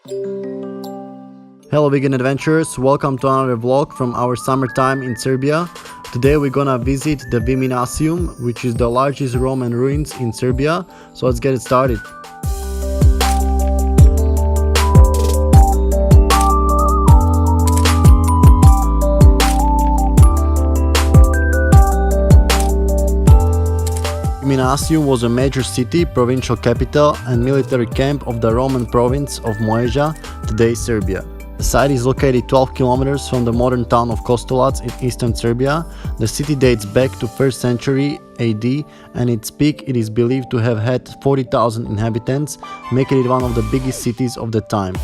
Hello vegan adventurers, welcome to another vlog from our summertime in Serbia. Today we're gonna visit the Viminacium, which is the largest Roman ruins in Serbia. So let's get it started. Viminacium was a major city, provincial capital and military camp of the Roman province of Moesia, today Serbia. The site is located 12 kilometers from the modern town of Kostolac in eastern Serbia. The city dates back to 1st century AD, and its peak it is believed to have had 40,000 inhabitants, making it one of the biggest cities of the time.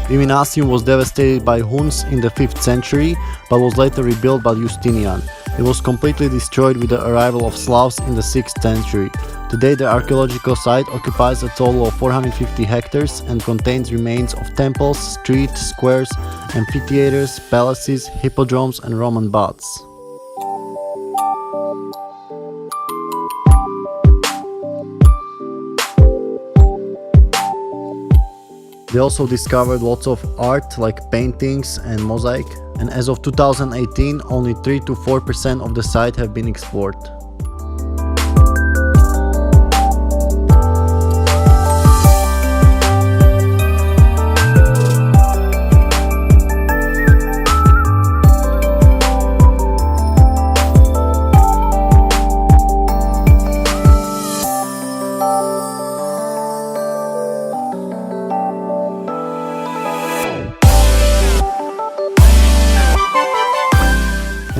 Viminacium was devastated by Huns in the 5th century, but was later rebuilt by Justinian. It was completely destroyed with the arrival of Slavs in the 6th century. Today the archaeological site occupies a total of 450 hectares and contains remains of temples, streets, squares, amphitheaters, palaces, hippodromes and Roman baths. They also discovered lots of art like paintings and mosaic, and as of 2018 only 3 to 4% of the site have been explored.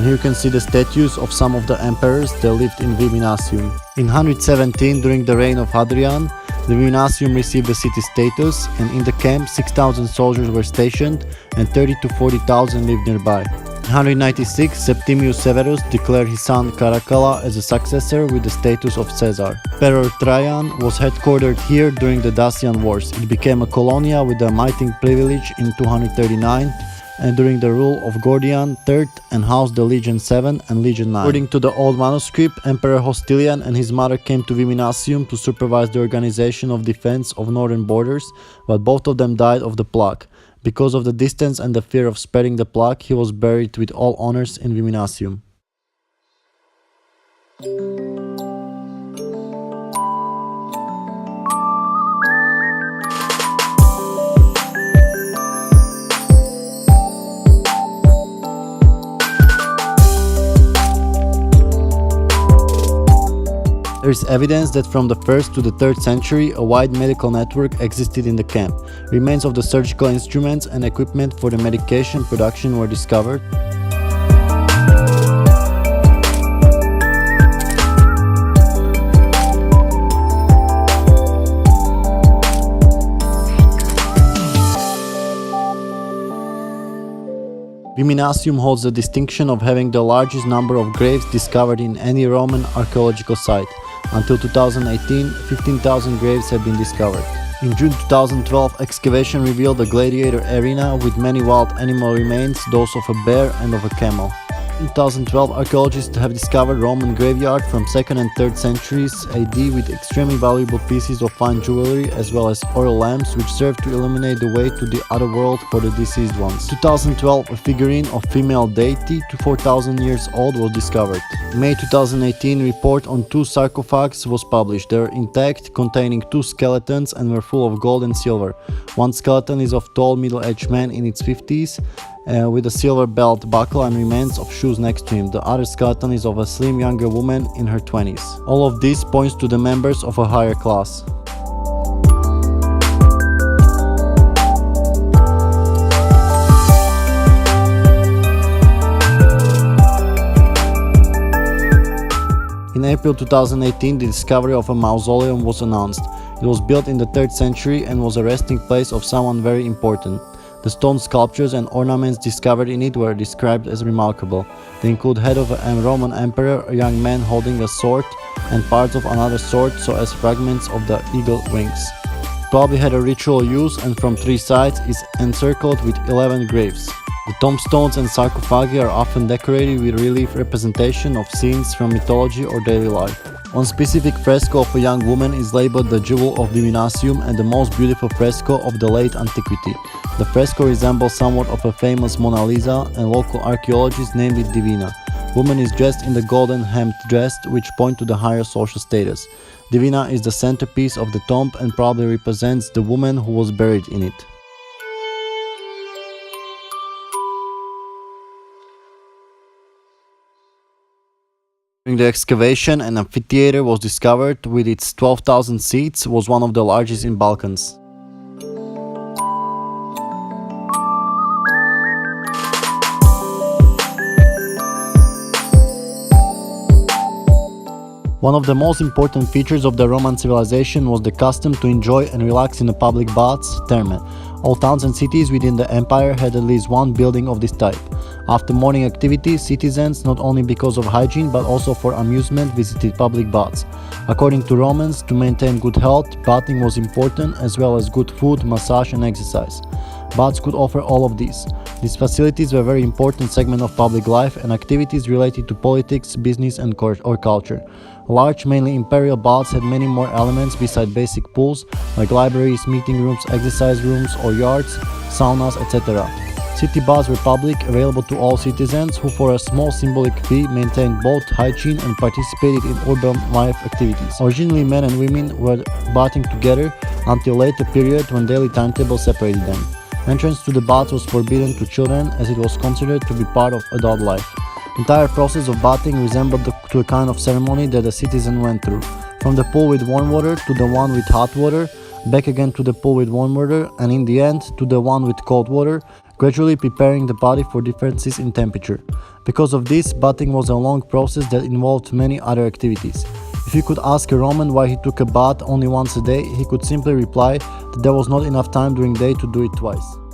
Here you can see the statues of some of the emperors that lived in Viminacium. In 117, during the reign of Hadrian, the Viminacium received the city status, and in the camp 6,000 soldiers were stationed and 30 to 40,000 lived nearby. In 196, Septimius Severus declared his son Caracalla as a successor with the status of Caesar. Emperor Trajan was headquartered here during the Dacian Wars. It became a colonia with a mighty privilege in 239 and during the rule of Gordian III and housed the Legion 7 and Legion 9. According to the old manuscript, Emperor Hostilian and his mother came to Viminacium to supervise the organization of defense of northern borders, but both of them died of the plague. Because of the distance and the fear of spreading the plague, he was buried with all honors in Viminacium. There is evidence that from the 1st to the 3rd century a wide medical network existed in the camp. Remains of the surgical instruments and equipment for the medication production were discovered. Viminacium holds the distinction of having the largest number of graves discovered in any Roman archaeological site. Until 2018, 15,000 graves have been discovered. In June 2012, excavation revealed a gladiator arena with many wild animal remains, those of a bear and of a camel. In 2012, archaeologists have discovered Roman graveyard from 2nd and 3rd centuries AD with extremely valuable pieces of fine jewelry as well as oil lamps which served to illuminate the way to the other world for the deceased ones. In 2012, a figurine of female deity to 4,000 years old was discovered. In May 2018, report on 2 sarcophags was published. They were intact, containing 2 skeletons and were full of gold and silver. One skeleton is of tall middle-aged man in its 50s. With a silver belt buckle and remains of shoes next to him. The other skeleton is of a slim younger woman in her 20s. All of this points to the members of a higher class. In April 2018, the discovery of a mausoleum was announced. It was built in the 3rd century and was a resting place of someone very important. The stone sculptures and ornaments discovered in it were described as remarkable. They include head of a Roman emperor, a young man holding a sword, and parts of another sword, so as fragments of the eagle wings. Probably had a ritual use and from 3 sides is encircled with 11 graves. The tombstones and sarcophagi are often decorated with relief representation of scenes from mythology or daily life. One specific fresco of a young woman is labeled the Jewel of Viminacium and the most beautiful fresco of the late antiquity. The fresco resembles somewhat of a famous Mona Lisa, and local archaeologists named it Divina. Woman is dressed in the golden hemmed dress, which point to the higher social status. Divina is the centerpiece of the tomb and probably represents the woman who was buried in it. During the excavation, an amphitheater was discovered with its 12,000 seats, was one of the largest in Balkans. One of the most important features of the Roman civilization was the custom to enjoy and relax in the public baths, thermae. All towns and cities within the empire had at least one building of this type. After morning activities, citizens, not only because of hygiene but also for amusement, visited public baths. According to Romans, to maintain good health, bathing was important, as well as good food, massage and exercise. Baths could offer all of these. These facilities were a very important segment of public life and activities related to politics, business and or culture. Large, mainly imperial baths had many more elements beside basic pools, like libraries, meeting rooms, exercise rooms or yards, saunas, etc. City baths were public, available to all citizens who for a small symbolic fee maintained both hygiene and participated in urban life activities. Originally men and women were bathing together until a later period when daily timetables separated them. Entrance to the baths was forbidden to children as it was considered to be part of adult life. The entire process of bathing resembled to a kind of ceremony that a citizen went through. From the pool with warm water to the one with hot water, back again to the pool with warm water, and in the end to the one with cold water, gradually preparing the body for differences in temperature. Because of this, bathing was a long process that involved many other activities. If you could ask a Roman why he took a bath only once a day, he could simply reply that there was not enough time during the day to do it twice.